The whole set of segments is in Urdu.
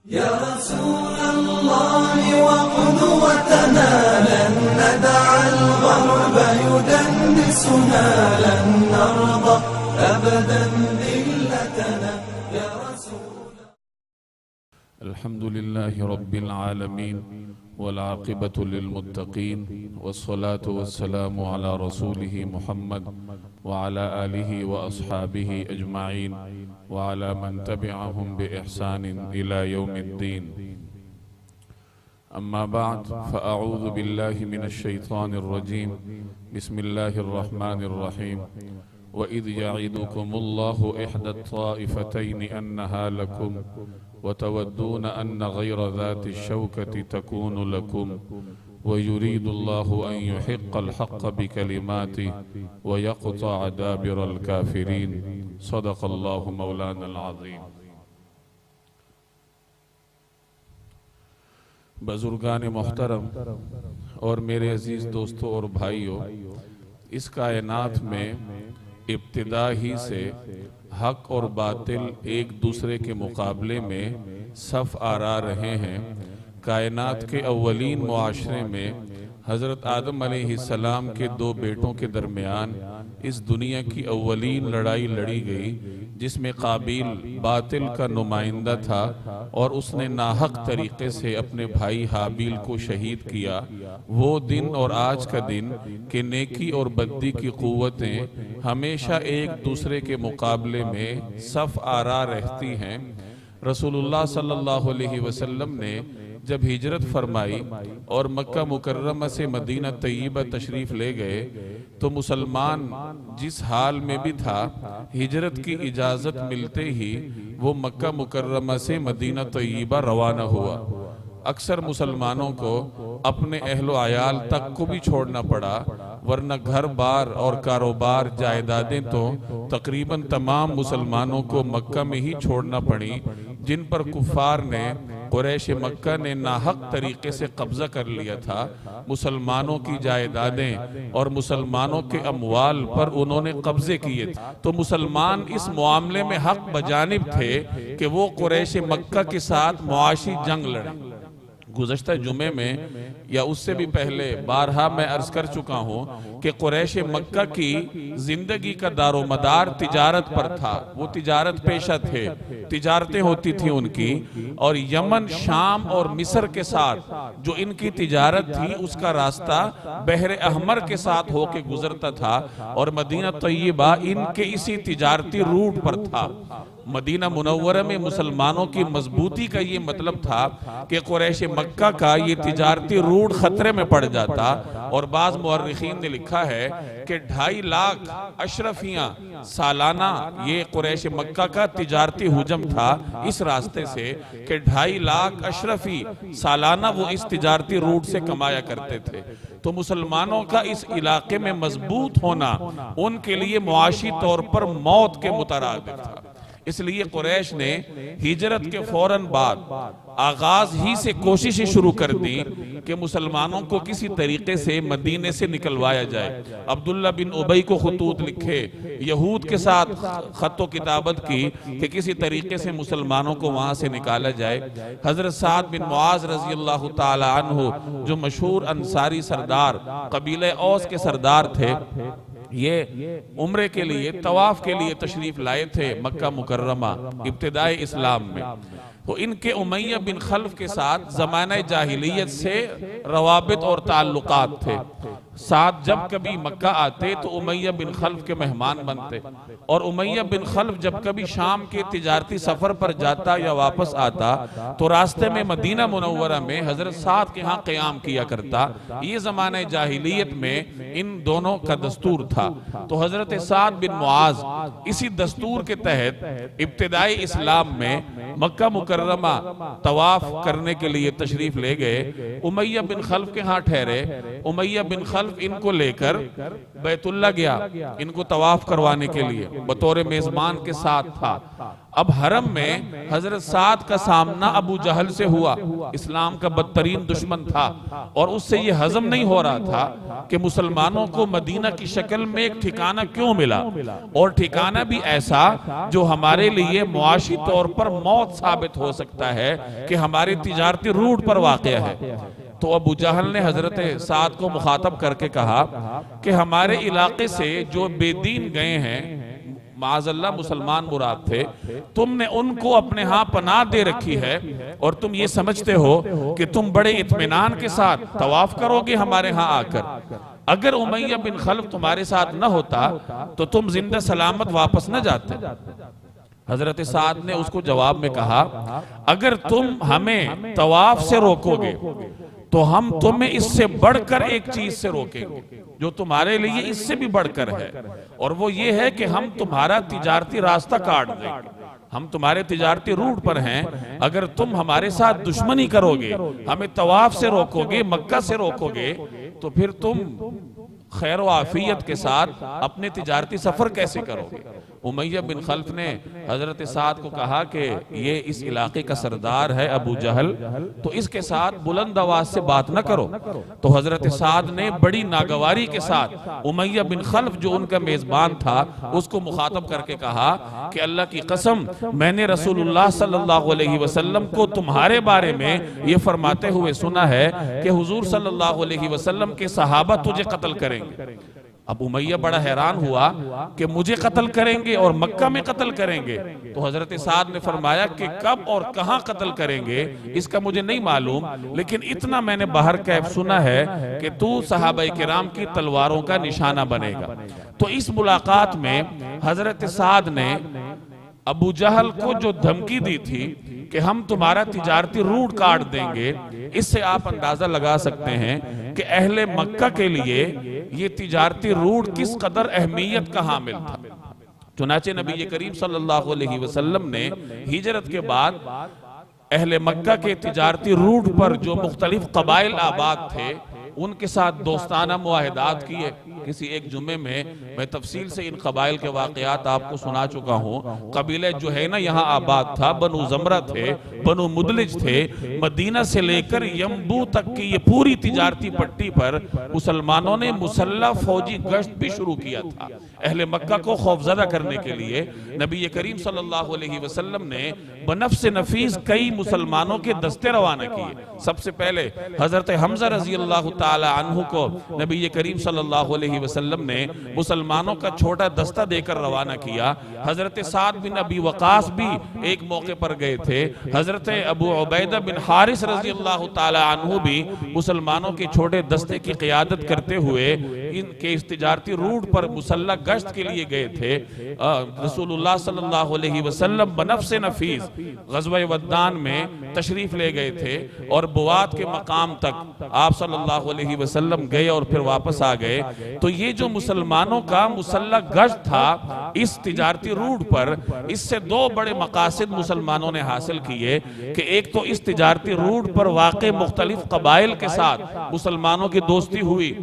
يا رسول الله وقدوتنا لن ندع الغرب يدنسنا لن نرضى أبدا ذلتنا يا رسول. الحمد لله رب العالمين والعاقبة للمتقين والصلاة والسلام على رسوله محمد وعلى آله وأصحابه أجمعين وعلى من تبعهم بإحسان إلى يوم الدين. أما بعد فأعوذ بالله من الشيطان الرجيم. بسم الله الرحمن الرحيم. وإذ يعدكم الله إحدى الطائفتين أنها لكم وتودون أن غير ذات الشوكة تكون لكم ويريد الله أن يحق الحق بكلماته ويقطع دابر الكافرين. صدق الله مولانا العظيم. بزرگان محترم اور میرے عزیز دوستوں اور بھائیوں، اس کائنات میں ابتدا ہی سے حق اور باطل ایک دوسرے کے مقابلے میں صف آرا رہے ہیں۔ کائنات کے اولین معاشرے میں حضرت آدم علیہ السلام کے دو بیٹوں کے درمیان اس دنیا کی اولین لڑائی لڑی گئی، جس میں قابیل باطل کا نمائندہ تھا اور اس نے ناحق طریقے سے اپنے بھائی حابیل کو شہید کیا۔ وہ دن اور آج کا دن کہ نیکی اور بدی کی قوتیں ہمیشہ ایک دوسرے کے مقابلے میں صف آرا رہتی ہیں۔ رسول اللہ صلی اللہ علیہ وسلم نے جب ہجرت فرمائی اور مکہ مکرمہ سے مدینہ طیبہ تشریف لے گئے تو مسلمان جس حال میں بھی تھا، ہجرت کی اجازت ملتے ہی وہ مکہ مکرمہ سے مدینہ طیبہ روانہ ہوا۔ اکثر مسلمانوں کو اپنے اہل و عیال تک کو بھی چھوڑنا پڑا، ورنہ گھر بار اور کاروبار جائیدادیں تو تقریباً تمام مسلمانوں کو مکہ میں ہی چھوڑنا پڑی، جن پر کفار نے قریش مکہ نے ناحق طریقے سے قبضہ کر لیا تھا۔ مسلمانوں کی جائیدادیں اور مسلمانوں کے اموال پر انہوں نے قبضے کیے تھے، تو مسلمان اس معاملے میں حق بجانب تھے کہ وہ قریش مکہ کے ساتھ معاشی جنگ لڑیں۔ گزشتہ جمعے میں یا اس سے بھی پہلے بارہا میں عرض کر چکا ہوں کہ قریش مکہ کی زندگی کا دار و مدار تجارت پر تھا۔ وہ تجارت پیشہ تھے، تجارتیں ہوتی تھیں ان کی، اور یمن، شام اور مصر کے ساتھ جو ان کی تجارت تھی اس کا راستہ بحر احمر کے ساتھ ہو کے گزرتا تھا، اور مدینہ طیبہ ان کے اسی تجارتی روٹ پر تھا۔ مدینہ منورہ میں مسلمانوں کی مضبوطی کا یہ مطلب تھا کہ قریش مکہ کا یہ تجارتی روٹ خطرے میں پڑ جاتا، اور بعض مورخین نے لکھا ہے کہ 2.5 لاکھ اشرفیاں سالانہ یہ قریش مکہ کا تجارتی حجم تھا اس راستے سے کہ 2.5 لاکھ اشرفی سالانہ وہ اس تجارتی روٹ سے کمایا کرتے تھے۔ تو مسلمانوں کا اس علاقے میں مضبوط ہونا ان کے لیے معاشی طور پر موت کے مترادف تھا۔ اس لیے قریش نے ہجرت کے فوراً بعد آغاز ہی سے کوششیں شروع کر دی کہ مسلمانوں کو کسی طریقے سے مدینے سے نکلوایا جائے۔ عبداللہ بن ابی کو خطوط لکھے، یہود کے ساتھ خط و کتابت کی کہ کسی طریقے سے مسلمانوں کو وہاں سے نکالا جائے۔ حضرت سعد بن معاذ رضی اللہ تعالی عنہ جو مشہور انصاری سردار، قبیلہ اوس کے سردار تھے، یہ عمرے کے لیے، طواف کے لیے تشریف لائے تھے مکہ مکرمہ ابتدائی اسلام میں۔ تو ان کے امیہ بن خلف کے ساتھ زمانہ جاہلیت سے روابط اور تعلقات تھے۔ ساتھ جب کبھی مکہ آتے تو امیہ بن خلف کے مہمان بنتے، اور امیہ بن خلف جب کبھی شام کے تجارتی سفر پر جاتا یا واپس آتا تو راستے میں مدینہ منورہ میں حضرت سعد کے ہاں قیام کیا کرتا۔ یہ زمانہ جاہلیت میں ان دونوں کا دستور تھا۔ تو حضرت سعد بن معاذ اسی دستور کے تحت ابتدائی اسلام میں مکہ مکرمہ طواف کرنے کے لیے تشریف لے گئے۔ امیہ بن خلف کے ہاں ٹھہرے۔ امیہ بن خلف ان کو لے کر بیت اللہ گیا ان کو طواف کروانے کے لیے، بطور میزبان کے ساتھ تھا۔ اب حرم میں حضرت سعد کا سامنا ابو جہل سے ہوا، اسلام کا بدترین دشمن تھا، اور اس سے یہ ہضم نہیں ہو رہا تھا کہ مسلمانوں کو مدینہ کی شکل میں ایک ٹھکانہ کیوں ملا، اور ٹھکانہ بھی ایسا جو ہمارے لیے معاشی طور پر موت ثابت ہو سکتا ہے کہ ہماری تجارتی روٹ پر واقع ہے۔ تو ابو جہل نے حضرت سعد کو مخاطب کر کے کہا کہ ہمارے علاقے سے جو بے دین گئے ہیں، معاذ اللہ مسلمان مراد تھے، تم نے ان کو اپنے ہاں پناہ دے رکھی ہے، اور تم یہ سمجھتے ہو کہ تم بڑے اطمینان کے ساتھ طواف کرو گے ہمارے ہاں آ کر۔ اگر امیہ بن خلف تمہارے ساتھ نہ ہوتا تو تم زندہ سلامت واپس نہ جاتے۔ حضرت سعد نے اس کو جواب میں کہا، اگر تم ہمیں طواف سے روکو گے تو ہم تمہیں اس سے بڑھ کر ایک چیز سے روکیں گے جو تمہارے لیے اس سے بھی بڑھ کر ہے، اور وہ یہ ہے کہ ہم تمہارا تجارتی راستہ کاٹ دیں گے۔ ہم تمہارے تجارتی روٹ پر ہیں، اگر تم ہمارے ساتھ دشمنی کرو گے، ہمیں طواف سے روکو گے، مکہ سے روکو گے، تو پھر تم خیر و عافیت کے ساتھ اپنے تجارتی سفر کیسے کرو گے؟ امیہ بن خلف نے حضرت سعد کو کہا کہ یہ اس علاقے کا سردار ہے ابو جہل، تو اس کے ساتھ بلند آواز سے بات نہ کرو۔ تو حضرت سعد نے بڑی ناگواری کے ساتھ امیہ بن خلف جو ان کا میزبان تھا اس کو مخاطب کر کے کہا کہ اللہ کی قسم، میں نے رسول اللہ صلی اللہ علیہ وسلم کو تمہارے بارے میں یہ فرماتے ہوئے سنا ہے کہ حضور صلی اللہ علیہ وسلم کے صحابہ تجھے قتل کریں گے۔ اب امیہ بڑا حیران ہوا کہ مجھے قتل کریں گے اور مکہ میں قتل کریں گے۔ تو حضرت سعد نے فرمایا کہ کب اور کہاں قتل کریں گے اس کا مجھے نہیں معلوم، لیکن اتنا میں نے باہر کیف سنا ہے کہ تو صحابہ کرام کی تلواروں کا نشانہ بنے گا۔ تو اس ملاقات میں حضرت سعد نے ابو جہل کو جو دھمکی دی تھی کہ ہم تمہارا تجارتی روٹ کاٹ دیں گے، اس سے آپ اندازہ لگا سکتے ہیں کہ اہل مکہ کے لیے یہ تجارتی روٹ کس قدر اہمیت کا حامل تھا۔ چنانچہ نبی کریم صلی اللہ علیہ وسلم نے ہجرت کے بعد اہل مکہ کے تجارتی روٹ پر جو مختلف قبائل آباد تھے ان کے ساتھ دوستانہ معاہدات کیے۔ کسی ایک جمعے میں تفصیل سے ان قبائل کے واقعات آپ کو سنا چکا ہوں۔ قبیلہ جوہینہ یہاں آباد تھا، بنو زمرہ تھے، بنو مدلج تھے، مدینہ سے لے کر ینبو تک کی یہ پوری تجارتی پٹی پر مسلمانوں نے مسلح فوجی گشت بھی شروع کیا تھا۔ اہل مکہ کو خوفزدہ کرنے کے لیے نبی کریم صلی اللہ علیہ وسلم نے بنفس نفیس کئی مسلمانوں کے دستے روانہ کیے۔ سب سے پہلے حضرت حمزہ رضی اللہ تعالی عنہ کو نبی کریم صلی اللہ علیہ وسلم نے مسلمانوں کا چھوٹا دستہ دے کر روانہ کیا۔ حضرت سعد بن ابی وقاص بھی ایک موقع پر گئے تھے۔ حضرت ابو عبیدہ بن حارث رضی اللہ تعالی عنہ بھی مسلمانوں کے چھوٹے دستے کی قیادت کرتے ہوئے ان کے اس تجارتی روٹ پر مسلح گشت کے لیے گئے تھے۔ رسول اللہ صلی اللہ علیہ وسلم بنفس نفیس غزوہ ودان میں تشریف لے گئے تھے، اور بوات کے مقام تک آپ صلی اللہ علیہ وسلم گئے اور پھر واپس آ گئے۔ تو یہ جو مسلمانوں کا مسلح گشت تھا اس تجارتی روٹ پر، اس سے دو بڑے مقاصد مسلمانوں نے حاصل کیے کہ ایک تو اس تجارتی روٹ پر واقع مختلف قبائل کے ساتھ مسلمانوں کی دوستی ہوئی۔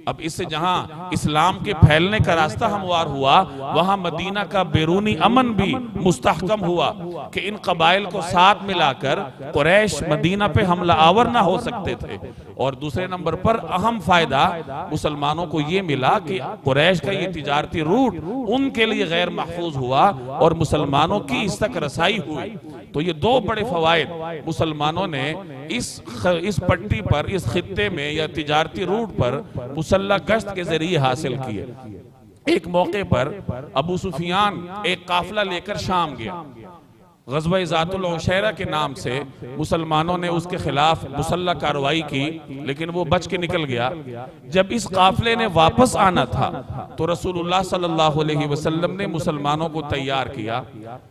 اب اس سے جہاں اسلام کے پھیلنے کا راستہ ہموار ہوا، وہاں مدینہ کا بیرونی امن بھی مستحکم ہوا کہ ان قبائل کو ساتھ ملا کر قریش مدینہ پہ حملہ آور نہ ہو سکتے تھے۔ اور دوسرے نمبر پر اہم فائدہ مسلمانوں کو یہ ملا کہ قریش کا یہ تجارتی روٹ ان کے لیے غیر محفوظ ہوا اور مسلمانوں کی اس تک رسائی ہوئی۔ تو یہ دو بڑے فوائد مسلمانوں نے اس پٹی پر، اس خطے میں یا تجارتی روٹ پر مسلح گشت کے ذریعے حاصل کیے۔ ایک موقع پر ابو سفیان ایک قافلہ لے کر شام گیا۔ غزوہ ذات العشیرہ کے نام سے مسلمانوں نے اس کے خلاف مسلح کارروائی کی، لیکن وہ بچ کے نکل گیا۔ جب اس قافلے نے واپس آنا تھا تو رسول اللہ صلی اللہ علیہ وسلم نے مسلمانوں کو تیار کیا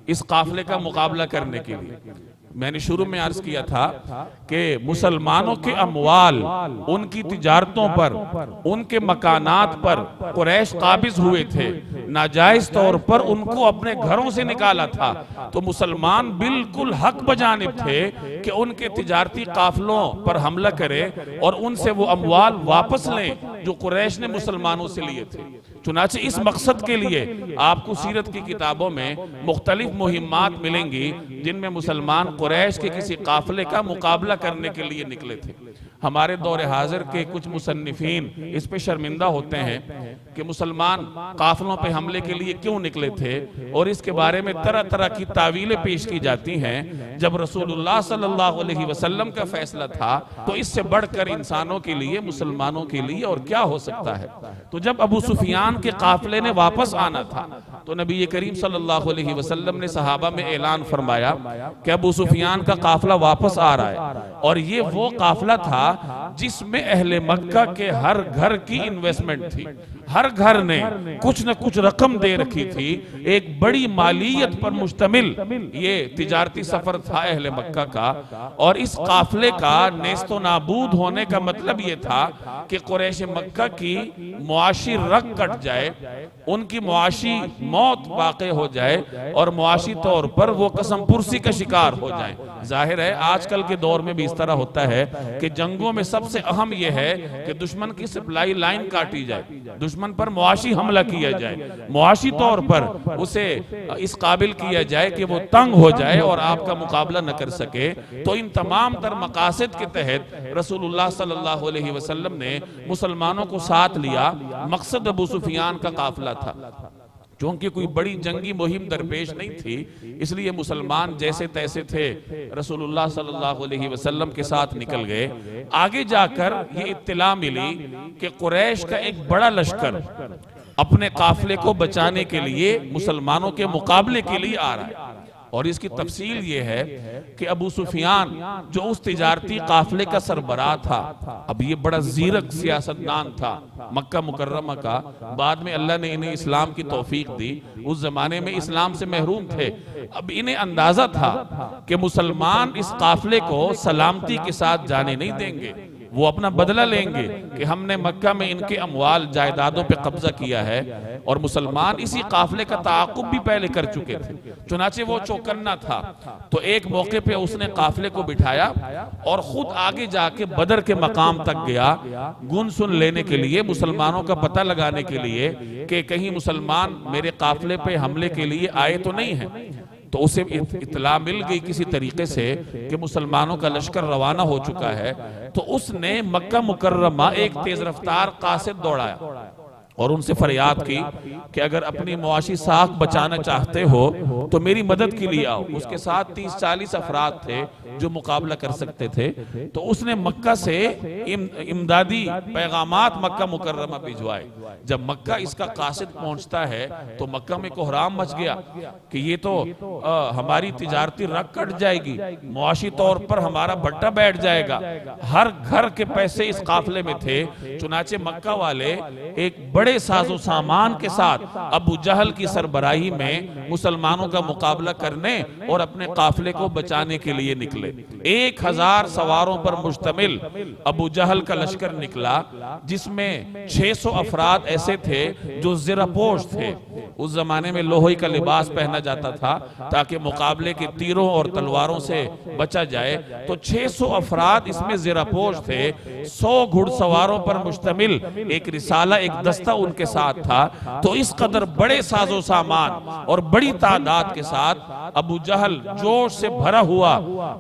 اس قافلے کا مقابلہ کرنے کے لیے۔ میں نے شروع میں عرض کیا تھا کہ مسلمانوں کے اموال، ان کی تجارتوں پر، ان کے مکانات پر قریش قابض ہوئے تھے، ناجائز طور پر ان کو اپنے گھروں سے نکالا تھا۔ تو مسلمان بالکل حق بجانب تھے کہ ان کے تجارتی قافلوں پر حملہ کرے اور ان سے وہ اموال واپس لیں جو قریش نے مسلمانوں سے لیے تھے۔ چنانچہ اس مقصد کے لیے آپ کو سیرت کی کتابوں میں مختلف مہمات ملیں گی جن میں مسلمان قریش کے کسی قافلے کا مقابلہ کرنے کے لیے نکلے تھے۔ ہمارے دور حاضر کے کچھ مصنفین اس پہ شرمندہ ہوتے ہیں کہ مسلمان قافلوں پہ حملے کے لیے کیوں نکلے تھے، اور اس کے بارے میں طرح طرح کی تعویلیں پیش کی جاتی ہیں۔ جب رسول اللہ صلی اللہ علیہ وسلم کا فیصلہ تھا تو اس سے بڑھ کر انسانوں کے لیے، مسلمانوں کے لیے اور کیا ہو سکتا ہے۔ تو جب ابو سفیان کے قافلے نے واپس آنا تھا تو نبی کریم صلی اللہ علیہ وسلم نے صحابہ میں اعلان فرمایا کہ ابو سفیان کا قافلہ واپس آ رہا ہے، اور یہ وہ قافلہ تھا جس میں اہل مکہ کے ہر گھر کی انویسٹمنٹ تھی۔ ہر گھر نے کچھ نہ کچھ رقم دے رکھی تھی، ایک بڑی مالیت پر مشتمل یہ تجارتی سفر تھا اہل مکہ کا، اور اس قافلے کا نیست و نابود ہونے کا مطلب یہ تھا کہ قریش مکہ کی معاشی رگ کٹ جائے، ان کی معاشی موت واقع ہو جائے، اور معاشی طور پر وہ قسم پرسی کا شکار ہو جائیں۔ ظاہر ہے آج کل کے دور میں بھی اس طرح ہوتا ہے کہ جنگوں میں سب سے اہم یہ ہے کہ دشمن کی سپلائی لائن کاٹی جائے، دشمن پر معاشی حملہ کیا جائے، معاشی طور پر اسے اس قابل کیا جائے کہ وہ تنگ ہو جائے اور آپ کا مقابلہ نہ کر سکے۔ تو ان تمام تر مقاصد کے تحت رسول اللہ صلی اللہ علیہ وسلم نے مسلمانوں کو ساتھ لیا۔ مقصد ابو سفیان کا قافلہ تھا، چونکہ کوئی بڑی جنگی مہم درپیش نہیں تھی، اس لیے مسلمان جیسے تیسے تھے رسول اللہ صلی اللہ علیہ وسلم کے ساتھ نکل گئے۔ آگے جا کر یہ اطلاع ملی کہ قریش کا ایک بڑا لشکر اپنے قافلے کو بچانے کے لیے مسلمانوں کے مقابلے کے لیے آ رہا ہے، اور اس کی تفصیل یہ ہے کہ ابو سفیان جو اس تجارتی قافلے کا سربراہ تھا، اب یہ بڑا زیرک سیاستدان تھا مکہ مکرمہ کا، بعد میں اللہ نے انہیں اسلام کی توفیق دی، اس زمانے میں اسلام سے محروم تھے۔ اب انہیں اندازہ تھا کہ مسلمان اس قافلے کو سلامتی کے ساتھ جانے نہیں دیں گے، وہ اپنا بدلہ لیں گے کہ ہم نے مکہ میں ان کے اموال جائیدادوں پہ قبضہ کیا ہے، اور مسلمان اسی قافلے کا تعاقب بھی پہلے کر چکے تھے، چنانچہ وہ چوکنا تھا۔ تو ایک موقع پہ اس نے قافلے کو بٹھایا اور خود آگے جا کے بدر کے مقام تک گیا، گن سن لینے کے لیے، مسلمانوں کا پتہ لگانے کے لیے کہ کہیں مسلمان میرے قافلے پہ حملے کے لیے آئے تو نہیں ہیں۔ تو اسے اطلاع مل گئی کسی طریقے سے کہ مسلمانوں کا لشکر روانہ ہو چکا ہے، تو اس نے مکہ مکرمہ ایک تیز رفتار قاصد دوڑایا اور ان سے فریاد کی کہ اگر اپنی معاشی ساکھ بچانا چاہتے ہو تو میری مدد کے لیے آؤ۔ اس کے ساتھ 30-40 افراد تھے جو مقابلہ کر سکتے تھے۔ تو اس نے مکہ سے امدادی پیغامات مکہ مکرمہ بھجوائے۔ جب مکہ اس کا قاصد پہنچتا ہے تو مکہ میں کوہرام مچ گیا کہ یہ تو ہماری تجارتی رگ کٹ جائے گی، معاشی طور پر ہمارا بٹا بیٹھ جائے گا۔ ہر گھر کے پیسے اس قافلے میں تھے، چنانچہ مکہ والے ایک بڑے ساز و سامان کے ساتھ ابو جہل کی سربراہی میں مسلمانوں کا مقابلہ کرنے اور اپنے قافلے کو بچانے کے لیے نکلے۔ 1000 سواروں پر مشتمل ابو جہل کا لشکر نکلا، جس میں 600 افراد ایسے تھے جو زرہ پوش تھے۔ اس زمانے میں لوہے کا لباس پہنا جاتا تھا تاکہ مقابلے کے تیروں اور تلواروں سے بچا جائے۔ تو 600 افراد اس میں زرہ پوش تھے۔ 100 گھڑ سواروں پر مشتمل ایک رسالہ، ایک دستہ ان کے ساتھ تھا۔ تو اس قدر بڑے ساز و سامان اور بڑی تعداد کے ساتھ ابو جہل جوش سے بھرا ہوا،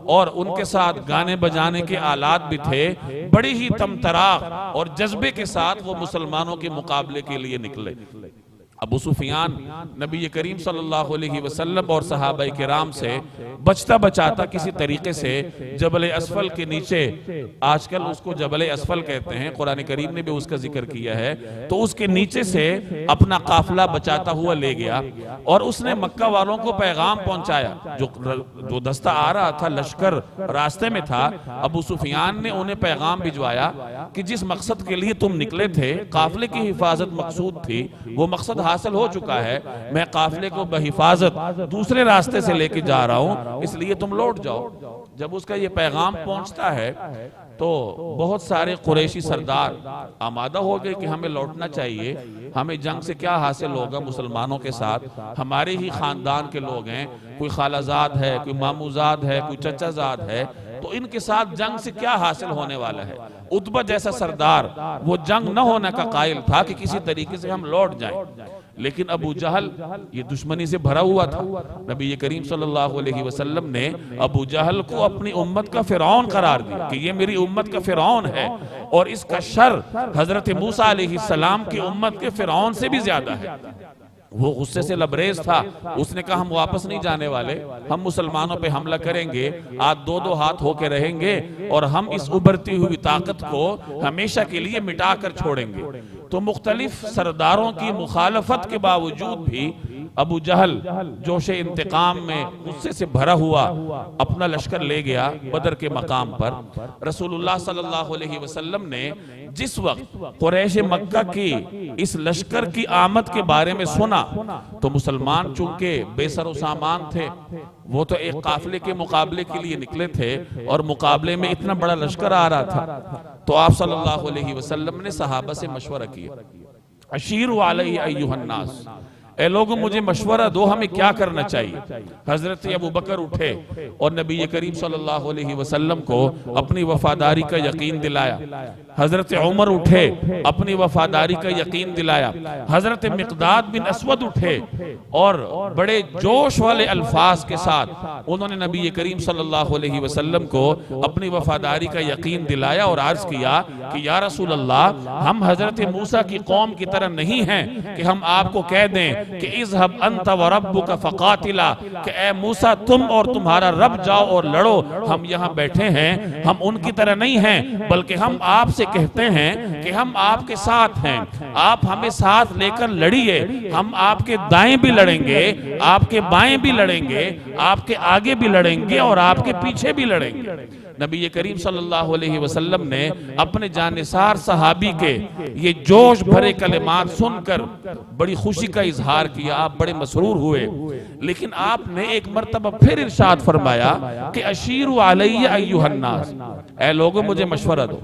اور ان کے ساتھ گانے بجانے کے آلات بھی تھے، بڑی ہی تمطراق اور جذبے کے ساتھ وہ مسلمانوں کے مقابلے کے لیے نکلے۔ ابو سفیان نبی کریم صلی اللہ علیہ وسلم اور صحابہ کرام سے بچتا بچاتا کسی طریقے سے جبل اسفل کے نیچے، آج کل اس کو جبل اسفل کہتے ہیں، قرآن کریم نے بھی اس کا ذکر کیا ہے، تو اس کے نیچے سے اپنا قافلہ بچاتا ہوا لے گیا، اور اس نے مکہ والوں کو پیغام پہنچایا۔ جو دستہ آ رہا تھا، لشکر راستے میں تھا، ابو سفیان نے انہیں پیغام بھجوایا کہ جس مقصد کے لیے تم نکلے تھے، قافلے کی حفاظت مقصود تھی، وہ مقصد حاصل ہو چکا ہے، میں قافلے کو بحفاظت دوسرے راستے سے لے کے جا رہا ہوں، اس لیے تم لوٹ جاؤ۔ جب اس کا یہ پیغام پہنچتا ہے تو بہت سارے قریشی سردار آمادہ ہو گئے کہ ہمیں لوٹنا چاہیے، ہمیں جنگ سے کیا حاصل ہوگا مسلمانوں کے ساتھ، ہمارے ہی خاندان کے لوگ ہیں، کوئی خالہ زاد ہے، کوئی مامو زاد ہے، کوئی چچا زاد ہے، تو ان کے ساتھ جنگ سے کیا حاصل ہونے والا ہے؟ عتبہ جیسا سردار وہ جنگ نہ ہونے کا قائل تھا کہ کسی طریقے سے ہم لوٹ جائیں، لیکن ابو جہل یہ دشمنی سے بھرا ہوا تھا۔ نبی کریم صلی اللہ علیہ وسلم نے ابو جہل کو اپنی امت کا فرعون قرار دیا کہ یہ میری امت کا فرعون ہے، اور اس کا شر حضرت موسیٰ علیہ السلام کی امت کے فرعون سے بھی زیادہ ہے۔ وہ غصے سے لبریز تھا، اس نے کہا ہم واپس نہیں جانے والے، ہم مسلمانوں پہ حملہ کریں گے، آج دو ہاتھ ہو کے رہیں گے، اور ہم اس ابھرتی ہوئی طاقت کو ہمیشہ کے لیے مٹا کر چھوڑیں گے۔ تو مختلف سرداروں کی مخالفت کے باوجود بھی ابو جہل جوش انتقام میں غصے سے بھرا ہوا اپنا لشکر لے گیا بدر کے مقام پر۔ رسول اللہ صلی اللہ علیہ وسلم نے جس وقت قریش مکہ کی اس لشکر کی آمد کے بارے میں سنا تو مسلمان چونکہ بے سر و سامان تھے، وہ تو ایک قافلے کے مقابلے کے لیے نکلے تھے، اور مقابلے میں اتنا بڑا لشکر آ رہا تھا، تو آپ صلی اللہ علیہ وسلم نے صحابہ سے مشورہ کیا، اشیروا علیہ ایہا الناس، اے لوگوں مجھے مشورہ دو ہمیں کیا کرنا چاہیے۔ حضرت ابو بکر اٹھے اور نبی کریم صلی اللہ علیہ وسلم کو اپنی وفاداری کا یقین دلایا۔ حضرت عمر اٹھے اپنی وفاداری کا یقین دلایا۔ حضرت مقداد بن اسود اٹھے اور بڑے جوش والے الفاظ کے ساتھ انہوں نے نبی کریم صلی اللہ علیہ وسلم کو اپنی وفاداری کا یقین دلایا اور عرض کیا کہ یا رسول اللہ، ہم حضرت موسیٰ کی قوم کی طرح نہیں ہیں کہ ہم آپ کو کہہ دیں کہ اذهب انت وربک فقاتلا، کہ اے موسیٰ تم اور تمہارا رب جاؤ اور لڑو، ہم یہاں بیٹھے ہیں۔ ہم ان کی طرح نہیں ہیں، بلکہ ہم آپ سے کہتے ہیں کہ ہم آپ کے ساتھ ہیں، آپ ہمیں ساتھ لے کر لڑیے، ہم آپ کے دائیں بھی لڑیں گے، آپ کے بائیں بھی لڑیں گے، آپ کے آگے بھی لڑیں گے اور آپ کے پیچھے بھی لڑیں گے۔ نبی کریم صلی اللہ علیہ وسلم نے اپنے جانثار صحابی کے یہ جوش بھرے کلمات سن کر بڑی خوشی کا اظہار کیا، آپ بڑے مسرور ہوئے، لیکن آپ نے ایک مرتبہ پھر ارشاد فرمایا کہ اشیروا علیہ ایہا الناس، اے لوگوں مجھے مشورہ دو۔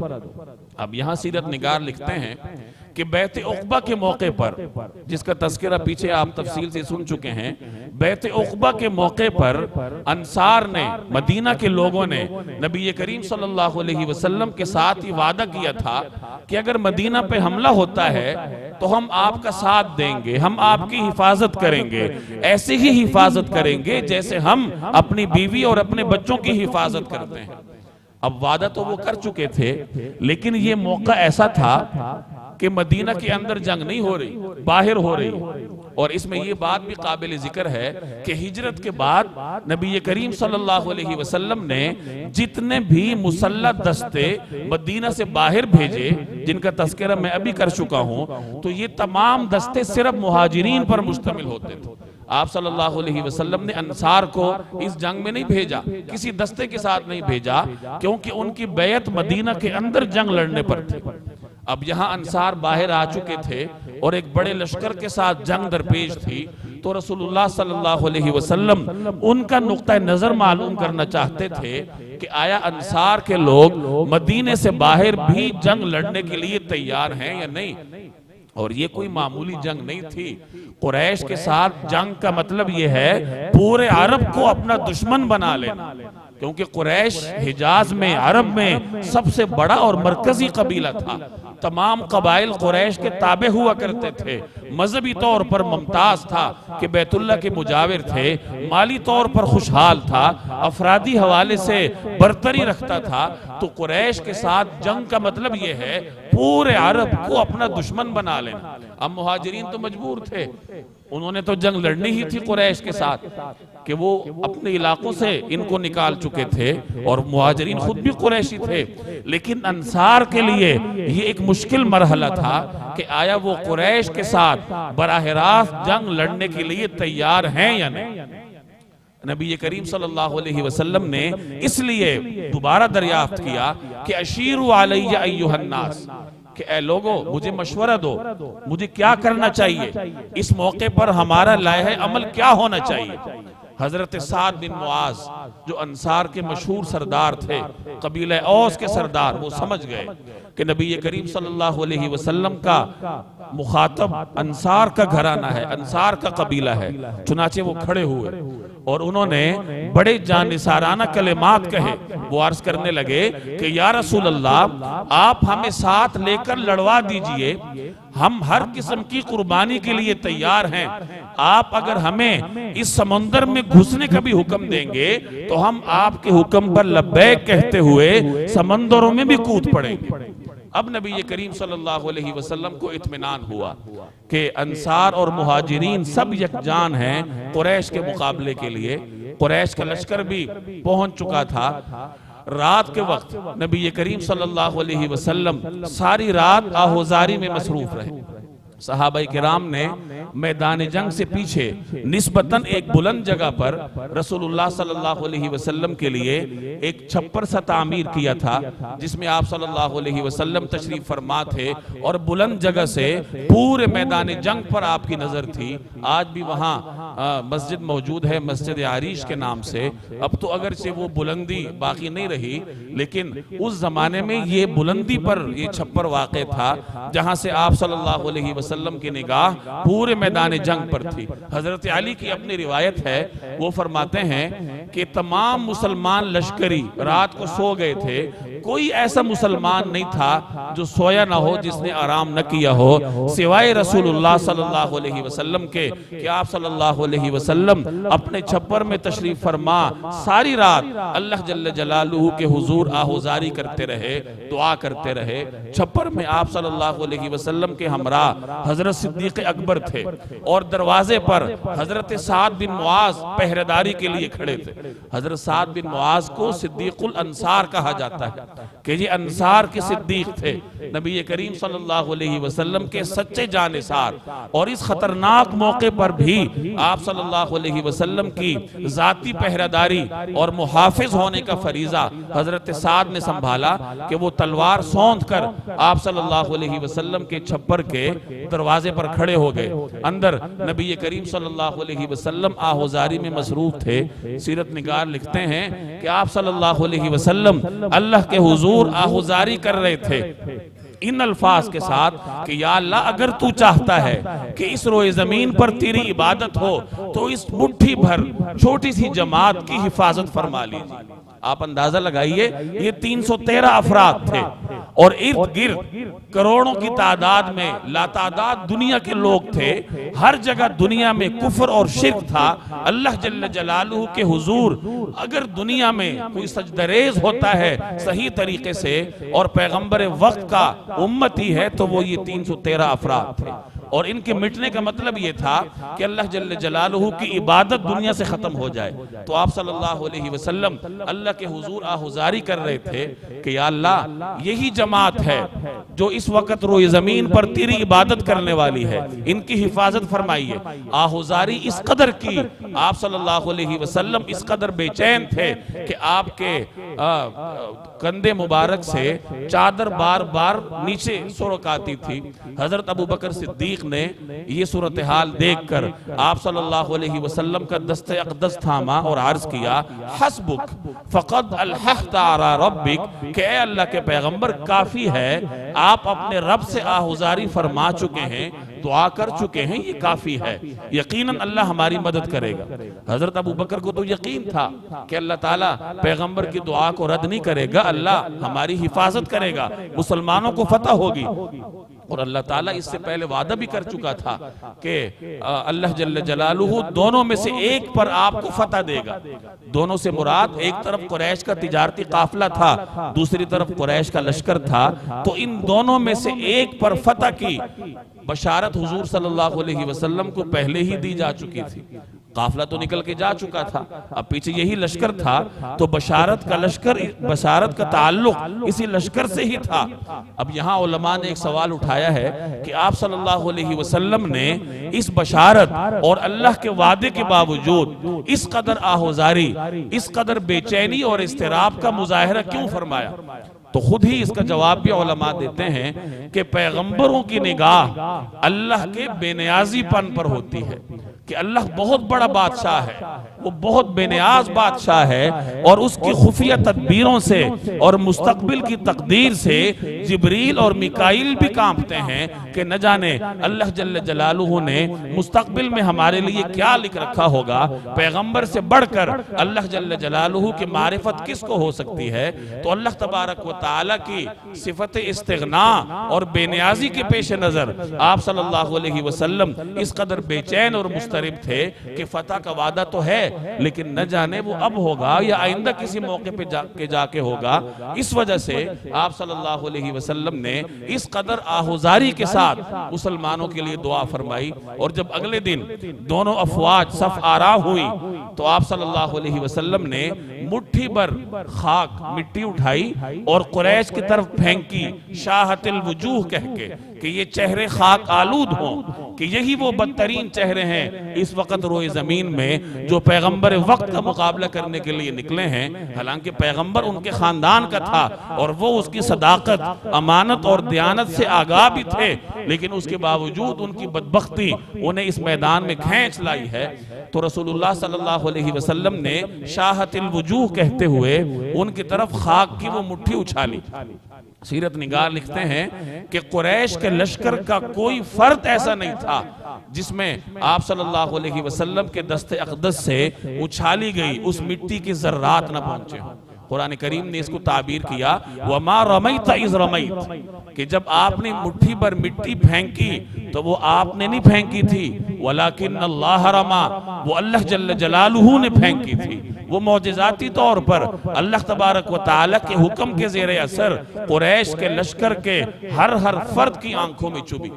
اب یہاں سیرت نگار لکھتے ہیں کہ بیعت عقبہ کے موقع پر، جس کا تذکرہ پیچھے آپ تفصیل سے سن چکے ہیں، بیعت عقبہ کے موقع پر انصار نے، مدینہ کے لوگوں نے نبی کریم صلی اللہ علیہ وسلم کے ساتھ یہ وعدہ کیا تھا کہ اگر مدینہ پہ حملہ ہوتا ہے تو ہم آپ کا ساتھ دیں گے، ہم آپ کی حفاظت کریں گے، ایسی ہی حفاظت کریں گے جیسے ہم اپنی بیوی اور اپنے بچوں کی حفاظت کرتے ہیں۔ اب وعدہ تو وہ کر چکے تھے، لیکن یہ موقع ایسا تھا کہ مدینہ کے اندر جنگ نہیں ہو رہی، باہر ہو رہی، اور اس میں یہ بات بھی قابل ذکر ہے کہ ہجرت کے بعد نبی کریم صلی اللہ علیہ وسلم نے جتنے بھی مسلح دستے مدینہ سے باہر بھیجے، جن کا تذکرہ میں ابھی کر چکا ہوں، تو یہ تمام دستے صرف مہاجرین پر مشتمل ہوتے تھے۔ آپ صلی اللہ علیہ وسلم نے انصار کو اس جنگ میں نہیں بھیجا، کسی دستے کے ساتھ نہیں بھیجا، کیونکہ ان کی بیعت مدینہ کے اندر جنگ لڑنے پر تھی۔ اب یہاں انصار باہر آ چکے تھے اور ایک بڑے لشکر کے ساتھ جنگ درپیش تھی، تو رسول اللہ صلی اللہ علیہ وسلم ان کا نقطہ نظر معلوم کرنا چاہتے تھے کہ آیا انصار کے لوگ مدینے سے باہر بھی جنگ لڑنے کے لیے تیار ہیں یا نہیں۔ اور یہ کوئی معمولی جنگ نہیں تھی، قریش کے ساتھ جنگ کا مطلب یہ ہے پورے عرب کو اپنا دشمن بنا لینا، کیونکہ قریش حجاز میں، عرب میں سب سے بڑا اور مرکزی قبیلہ تھا، تمام قبائل قریش کے تابع ہوا کرتے تھے، مذہبی طور پر ممتاز تھا کہ بیت اللہ کے مجاور تھے، مالی طور پر خوشحال تھا، افرادی حوالے سے برتری رکھتا تھا، تو قریش کے ساتھ جنگ کا مطلب یہ ہے پورے عرب کو اپنا دشمن بنا لینا۔ اب مہاجرین تو مجبور تھے، انہوں نے تو جنگ لڑنی ہی تھی قریش کے ساتھ، کہ وہ اپنے علاقوں سے ان کو نکال چکے تھے، اور مہاجرین خود بھی قریشی تھے، لیکن انصار کے لیے یہ ایک مشکل مرحلہ تھا کہ آیا وہ قریش کے ساتھ براہ راست جنگ لڑنے کے لیے تیار ہیں یا نہیں۔ نبی کریم صلی اللہ علیہ وسلم نے اس لیے دوبارہ دریافت کیا کہ اشیروا علیہ ایہا الناس، کہ اے لوگوں مجھے مشورہ دو، مجھے کیا کرنا چاہیے، اس موقع پر ہمارا لائحہ عمل کیا ہونا چاہیے۔ حضرت سعد بن معاذ جو انصار کے مشہور سردار تھے، قبیلہ اوس کے سردار، وہ سمجھ گئے کہ نبی کریم صلی اللہ علیہ وسلم کا مخاطب انصار کا گھرانہ ہے، انصار کا قبیلہ ہے۔ چنانچہ وہ کھڑے ہوئے اور انہوں نے بڑے جانثارانہ کلمات کہے۔ وہ عرض کرنے لگے کہ یا رسول اللہ، آپ ہمیں ساتھ لے کر لڑوا دیجئے، ہم ہر قسم کی قربانی کے لیے تیار ہیں۔ آپ اگر ہمیں اس سمندر میں گھسنے کا بھی حکم دیں گے تو ہم آپ کے حکم پر لبیک کہتے ہوئے سمندروں میں بھی کود پڑیں گے۔ اب نبی کریم صلی اللہ علیہ وسلم کو اطمینان ہوا کہ انصار اور مہاجرین سب یکجان ہیں قریش کے مقابلے کے لیے۔ قریش کا لشکر بھی پہنچ چکا تھا۔ رات کے وقت نبی کریم صلی اللہ علیہ وسلم ساری رات آہوزاری میں مصروف رہے۔ صحابہ کرام نے میدان جنگ سے پیچھے نسبتاً ایک بلند جگہ پر رسول اللہ صلی اللہ علیہ وسلم کے لیے ایک چھپر سا تعمیر کیا تھا، جس میں آپ صلی اللہ علیہ وسلم تشریف فرما تھے، اور بلند جگہ سے پورے میدان جنگ پر آپ کی نظر تھی۔ آج بھی وہاں مسجد موجود ہے، مسجد عریش کے نام سے۔ اب تو اگرچہ وہ بلندی باقی نہیں رہی، لیکن اس زمانے میں یہ بلندی پر یہ چھپر واقع تھا جہاں سے آپ صلی اللہ علیہ وسلم کی نگاہ پورے میدان جنگ پر تھی۔ حضرت علی کی اپنی روایت ہے، وہ فرماتے ہیں کہ تمام مسلمان لشکری رات کو سو گئے تھے، کوئی ایسا مسلمان نہیں تھا جو سویا نہ ہو، جس نے آرام نہ کیا ہو، سوائے رسول اللہ صلی اللہ علیہ وسلم کے، کہ آپ صلی اللہ علیہ وسلم اپنے چھپر میں تشریف فرما ساری رات اللہ جل جلالہ کے حضور آہوزاری کرتے رہے، دعا کرتے رہے۔ چھپر میں آپ صلی اللہ علیہ وسلم کے ہمراہ حضرت صدیق اکبر تھے، اور دروازے پر حضرت سعد بن معاذ پہرےداری کے لیے کھڑے تھے۔ حضرت سعد بن معاذ کو صدیق الانصار کہا جاتا ہے کہ یہ انصار کے صدیق تھے، نبی کریم صلی اللہ علیہ وسلم کے سچے جانثار، اور اس خطرناک موقع پر بھی آپ صلی اللہ علیہ وسلم کی ذاتی پہرےداری اور محافظ ہونے کا فریضہ حضرت سعد نے سنبھالا کہ وہ تلوار سونت کر آپ صلی اللہ علیہ وسلم کے چھپر کے دروازے پر کھڑے ہو گئے۔ اندر نبی کریم صلی اللہ علیہ وسلم آہوزاری میں مصروف تھے۔ سیرت نگار لکھتے ہیں کہ آپ صلی اللہ علیہ وسلم اللہ کے حضور آہوزاری کر رہے تھے ان الفاظ کے ساتھ کہ یا اللہ، اگر تو چاہتا ہے کہ اس روئے زمین پر تیری عبادت ہو تو اس مٹھی بھر چھوٹی سی جماعت کی حفاظت فرما لیجیے۔ آپ اندازہ لگائیے، یہ 313 افراد تھے، اور ارد گرد کروڑوں کی تعداد میں لاتعداد دنیا کے لوگ تھے۔ ہر جگہ دنیا میں کفر اور شرک تھا۔ اللہ جل جلالہ کے حضور اگر دنیا میں کوئی سجدریز ہوتا ہے صحیح طریقے سے اور پیغمبر وقت کا امتی ہے تو وہ یہ 313 افراد تھے، اور ان کے مٹنے کا مطلب یہ تھا کہ اللہ جل جلالہ کی عبادت دنیا سے ختم ہو جائے۔ تو آپ صلی اللہ علیہ وسلم اللہ کے حضور آہوزاری کر رہے تھے کہ یا اللہ، یہی جماعت ہے جو اس وقت روئے زمین پر تیری عبادت کرنے والی ہے، ان کی حفاظت فرمائیے۔ آہوزاری اس قدر کی، آپ صلی اللہ علیہ وسلم اس قدر بے چین تھے کہ آپ کے کندھے مبارک سے چادر بار بار نیچے سرک آتی تھی۔ حضرت ابوبکر صدیق نے یہ صورتحال دیکھ کر آپ صلی اللہ علیہ وسلم کا دست اقدس تھاما اور عرض کیا، حسبک فقد الحقت علی ربک، کہ اے اللہ کے پیغمبر، کافی ہے، آپ اپنے رب سے آہوزاری فرما چکے ہیں، دعا کر چکے ہیں، یہ کافی ہے، یقیناً اللہ ہماری مدد کرے گا۔ حضرت ابوبکر کو تو یقین تھا کہ اللہ تعالیٰ پیغمبر کی دعا کو رد نہیں کرے گا، اللہ ہماری حفاظت کرے گا، مسلمانوں کو فتح ہوگی۔ اور اللہ تعالیٰ اس سے پہلے وعدہ بھی کر چکا تھا کہ اللہ جل جلالہ دونوں میں سے ایک پر آپ کو فتح دے گا۔ دونوں سے مراد ایک طرف قریش کا تجارتی قافلہ تھا، دوسری طرف قریش کا لشکر تھا، تو ان دونوں میں سے ایک پر فتح کی بشارت حضور صلی اللہ علیہ وسلم کو پہلے ہی دی جا چکی تھی۔ قافلہ تو نکل کے جا چکا تھا، اب پیچھے یہی لشکر تھا، تو بشارت کا تعلق اسی لشکر سے ہی تھا۔ اب یہاں علماء نے ایک سوال اٹھایا ہے کہ آپ صلی اللہ علیہ وسلم نے اس بشارت اور اللہ کے وعدے کے باوجود اس قدر آہوزاری، اس قدر بے چینی اور اضطراب کا مظاہرہ کیوں فرمایا؟ تو خود ہی اس کا جواب بھی علماء دیتے ہیں کہ پیغمبروں کی نگاہ اللہ کے بے نیازی پن پر ہوتی ہے کہ اللہ بہت بڑا بادشاہ ہے، وہ بہت بے نیاز بادشاہ ہے، اور اس کی خفیہ تدبیروں سے اور مستقبل کی تقدیر سے جبریل اور میکائیل بھی کانپتے ہیں کہ نہ جانے اللہ جل جلالہ نے مستقبل میں ہمارے لیے کیا لکھ رکھا ہوگا۔ پیغمبر سے بڑھ کر اللہ جل جلالہ کی معرفت کس کو ہو سکتی ہے؟ تو اللہ تبارک و تعالی کی صفت استغناء اور بے نیازی کے پیش نظر آپ صلی اللہ علیہ وسلم اس قدر بے چین اور مضطرب تھے کہ فتح کا وعدہ تو ہے لیکن نہ جانے وہ اب ہوگا یا آئندہ کسی موقع پہ جا کے ہوگا۔ اس وجہ سے آپ صلی اللہ علیہ وسلم نے اس قدر آہوزاری کے ساتھ مسلمانوں کے لیے دعا فرمائی، اور جب اگلے دن دونوں افواج صف آرا ہوئی تو آپ صلی اللہ علیہ وسلم نے مٹھی بھر خاک مٹی اٹھائی اور قریش کی طرف پھینکی، شاہت الوجوہ کہہ کے کہ یہ چہرے خاک آلود ہوں، کہ یہی وہ بدترین چہرے ہیں اس وقت روئے زمین میں جو پیغمبر وقت کا مقابلہ کرنے کے لیے نکلے ہیں۔ حالانکہ پیغمبر ان کے خاندان کا تھا اور وہ اس کی صداقت، امانت اور دیانت سے آگاہ بھی تھے، لیکن اس کے باوجود ان کی بدبختی انہیں اس میدان میں کھینچ لائی ہے۔ تو رسول اللہ صلی اللہ علیہ وسلم نے شاہت الوجوہ کہتے ہوئے ان کی طرف خاک کی وہ مٹھی اچھالی۔ سیرت نگار لکھتے ہیں کہ قریش کے لشکر کا کوئی فرد ایسا نہیں تھا جس میں آپ صلی اللہ علیہ وسلم کے دست اقدس سے اچھالی گئی اس مٹی کی ذرات نہ پہنچے ہوں۔ قرآن کریم نے اس کو تعبیر کیا وَمَا رَمَيْتَ اِذْ رَمَيْتَ، کہ جب آپ نے مٹھی پر مٹی پھینکی تو وہ آپ نے نہیں پھینکی تھی، وَلَكِنَّ اللَّهَ رَمَا، وہ اللہ جل جلالہ نے پھینکی تھی۔ وہ معجزاتی طور پر اللہ تبارک و تعالیٰ کے حکم کے زیر اثر قریش کے لشکر کے ہر فرد کی آنکھوں میں چبھی،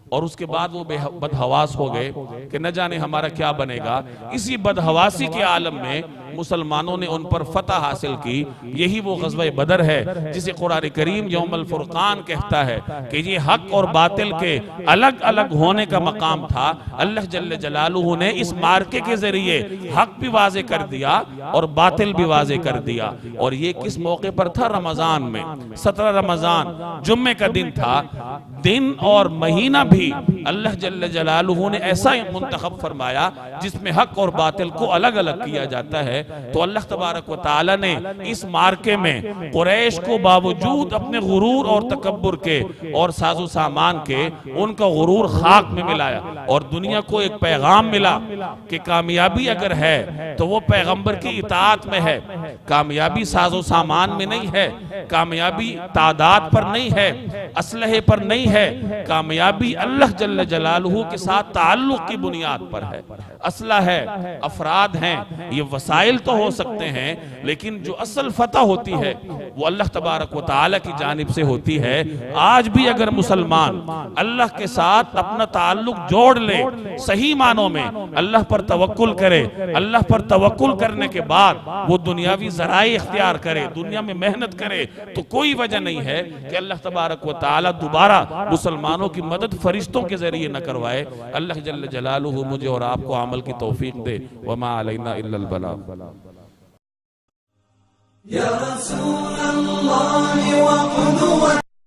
اور اس کے بعد وہ بدحواس ہو گئے کہ نہ جانے ہمارا کیا بنے گا۔ اسی بدحواسی کے عالم میں مسلمانوں نے ان پر فتح حاصل کی۔ یہی وہ غزوہ بدر ہے جسے قرآن کریم یوم الفرقان کہتا ہے کہ یہ حق اور باطل کے الگ الگ ہونے کا مقام تھا۔ اللہ جل جلالہ نے اس مارکے کے ذریعے حق بھی واضح کر دیا اور باطل بھی واضح کر دیا، اور یہ کس موقع پر تھا؟ رمضان میں، 17 رمضان جمعے کا دن تھا۔ دن اور مہینہ بھی اللہ جل جلالہ نے ایسا منتخب فرمایا جس میں حق اور باطل کو الگ الگ کیا جاتا ہے۔ تو اللہ تبارک و تعالی نے اس مارکے میں قریش کو باوجود اپنے غرور اور تکبر کے اور ساز و سامان کے ان کا غرور خاک میں ملایا، اور دنیا کو ایک پیغام ملا کہ کامیابی اگر ہے تو وہ پیغمبر کی اطاعت میں ہے، کامیابی ساز و سامان میں نہیں ہے، کامیابی تعداد پر نہیں ہے، اسلحے پر نہیں ہے، کامیابی اللہ جل جلالہ کے ساتھ تعلق کی بنیاد پر ہے۔ اسلحہ ہے، افراد ہیں، یہ وسائل تو ہو سکتے ہیں، لیکن جو اصل فتح ہوتی ہے وہ اللہ تبارک و تعالی کی جانب سے ہوتی ہے۔ آج بھی اگر مسلمان اللہ کے ساتھ اپنا تعلق جوڑ لے، صحیح معنوں میں اللہ پر توکل کرے، اللہ پر توکل کرنے کے بعد وہ دنیاوی ذرائع اختیار کرے، دنیا میں محنت کرے، تو کوئی وجہ نہیں ہے کہ اللہ تبارک و تعالی دوبارہ مسلمانوں کی مدد فرشتوں کے ذریعے نہ کروائے۔ اللہ جل جلالہ مجھے اور آپ کو عمل کی توفیق دے۔ وما علینا الا البلاغ۔ یا رسول اللہ وقدوۃ